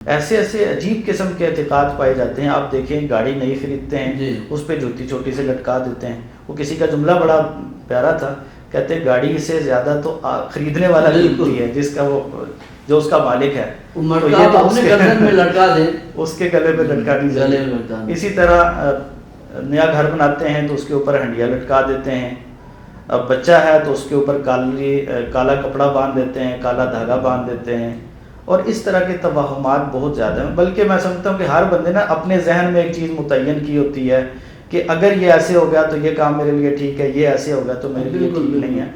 ایسے ایسے عجیب قسم کے اعتقاد پائے جاتے ہیں. آپ دیکھیں گاڑی نہیں خریدتے ہیں اس پہ جوتی چھوٹی سے لٹکا دیتے ہیں. وہ کسی کا جملہ بڑا پیارا تھا, کہتے ہیں گاڑی سے زیادہ تو خریدنے والا قیمتی ہے جس کا وہ جو اس کا مالک ہے, تو یہ تو اپنے گردن میں لٹکا دے, اس کے گلے پہ لٹکا دی جائے. اسی طرح نیا گھر بناتے ہیں تو اس کے اوپر ہنڈیا لٹکا دیتے ہیں. اب بچہ ہے تو اس کے اوپر کالا کپڑا باندھ دیتے ہیں, کالا دھاگا باندھ دیتے ہیں. اور اس طرح کے توہمات بہت زیادہ ہیں. بلکہ میں سمجھتا ہوں کہ ہر بندے نے اپنے ذہن میں ایک چیز متعین کی ہوتی ہے کہ اگر یہ ایسے ہو گیا تو یہ کام میرے لیے ٹھیک ہے, یہ ایسے ہوگا تو میرے لیے ٹھیک نہیں ہے.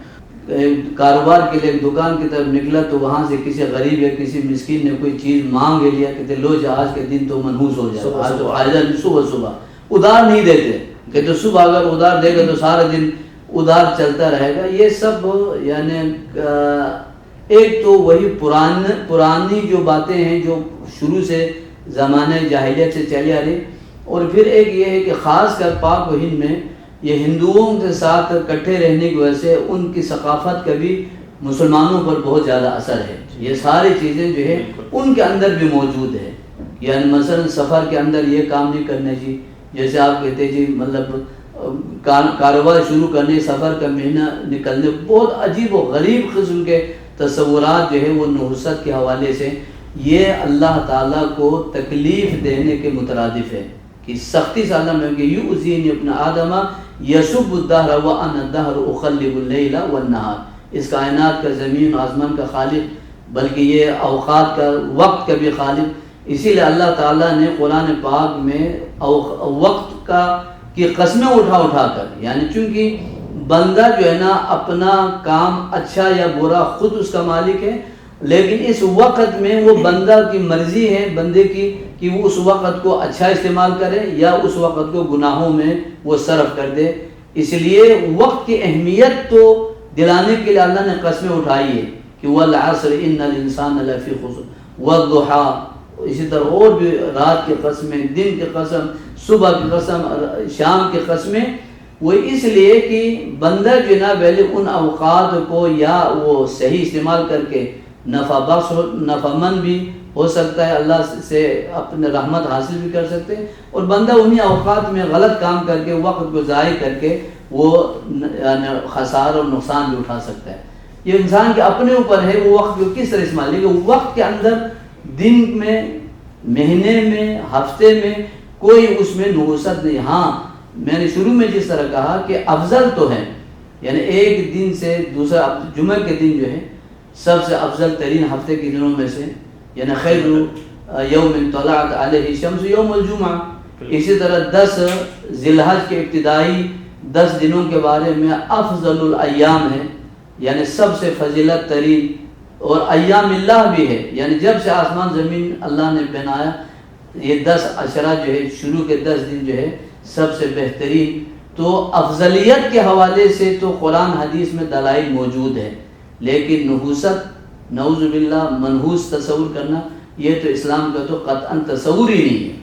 کاروبار کے لیے دکان کی طرف نکلا تو وہاں سے کسی غریب یا کسی مسکین نے کوئی چیز مانگ لیا, کہتے لو جا آج کے دن تو منحوس ہو جائے, آج تو فائدہ نہیں. صبح ادھار نہیں دیتے, کہتے صبح اگر ادھار دے گا تو سارا دن ادھار چلتا رہے گا. یہ سب یعنی ایک تو وہی پرانی جو باتیں ہیں جو شروع سے زمانے جاہلیت سے چلی آ رہی, اور پھر ایک یہ ہے کہ خاص کر پاک و ہند میں یہ ہندوؤں کے ساتھ اکٹھے رہنے کی وجہ سے ان کی ثقافت کا بھی مسلمانوں پر بہت زیادہ اثر ہے. یہ ساری چیزیں جو ہے ان کے اندر بھی موجود ہے. یعنی مثلا سفر کے اندر یہ کام نہیں کرنا چاہیے, جیسے آپ کہتے جی مطلب کاروبار شروع کرنے, سفر کا مہینہ نکلنے, بہت عجیب و غریب قسم کے تصورات جو ہے وہ نحوست کے حوالے سے یہ اللہ تعالیٰ کو تکلیف دینے کے مترادف ہے. کہ سختی سے اللہ نے کہ یؤذینی ابن آدم یسب الدہر وانا الدہر اقلب اللیل والنہار. اس کائنات کا, زمین و آسمان کا خالق, بلکہ یہ اوقات کا, وقت کا بھی خالق. اسی لیے اللہ تعالیٰ نے قرآن پاک میں وقت کی قسمیں اٹھا کر, یعنی چونکہ بندہ جو ہے نا اپنا کام اچھا یا برا خود اس کا مالک ہے, لیکن اس وقت میں وہ بندہ کی مرضی ہے بندے کی کہ وہ اس وقت کو اچھا استعمال کرے یا اس وقت کو گناہوں میں وہ صرف کر دے. اس لیے وقت کی اہمیت تو دلانے کے لیے اللہ نے قسمیں اٹھائی ہے کہ والعصر ان الانسان لفی خسر والضحیٰ. اسی طرح اور بھی رات کی قسمیں, دن کی قسم, صبح کی قسم, شام کی قسمیں. وہ اس لیے کہ بندہ جو نا پہلے ان اوقات کو یا وہ صحیح استعمال کر کے نفع بخش نفع مند بھی ہو سکتا ہے, اللہ سے اپنے رحمت حاصل بھی کر سکتے ہیں, اور بندہ انہی اوقات میں غلط کام کر کے وقت کو ضائع کر کے وہ خسارہ اور نقصان بھی اٹھا سکتا ہے. یہ انسان کے اپنے اوپر ہے وہ وقت کو کس طرح استعمال, لیکن وقت کے اندر دن میں, مہینے میں, ہفتے میں کوئی اس میں نحوست نہیں. ہاں میں نے شروع میں جس طرح کہا کہ افضل تو ہے, یعنی ایک دن سے دوسرا, جمعہ کے دن جو ہے سب سے افضل ترین ہفتے کے دنوں میں سے, یعنی خیر یوم طلعت علیہ الشمس یوم الجمعہ. اسی طرح 10 ذی الحج کے ابتدائی 10 دنوں کے بارے میں افضل الایام ہے, یعنی سب سے فضیلت ترین, اور ایام اللہ بھی ہے, یعنی جب سے آسمان زمین اللہ نے بنایا یہ 10 عشرہ جو ہے شروع کے 10 دن جو ہے سب سے بہترین. تو افضلیت کے حوالے سے تو قرآن حدیث میں دلائل موجود ہے, لیکن نحوست نعوذ باللہ منحوس تصور کرنا یہ تو اسلام کا تو قطعاً تصور ہی نہیں ہے.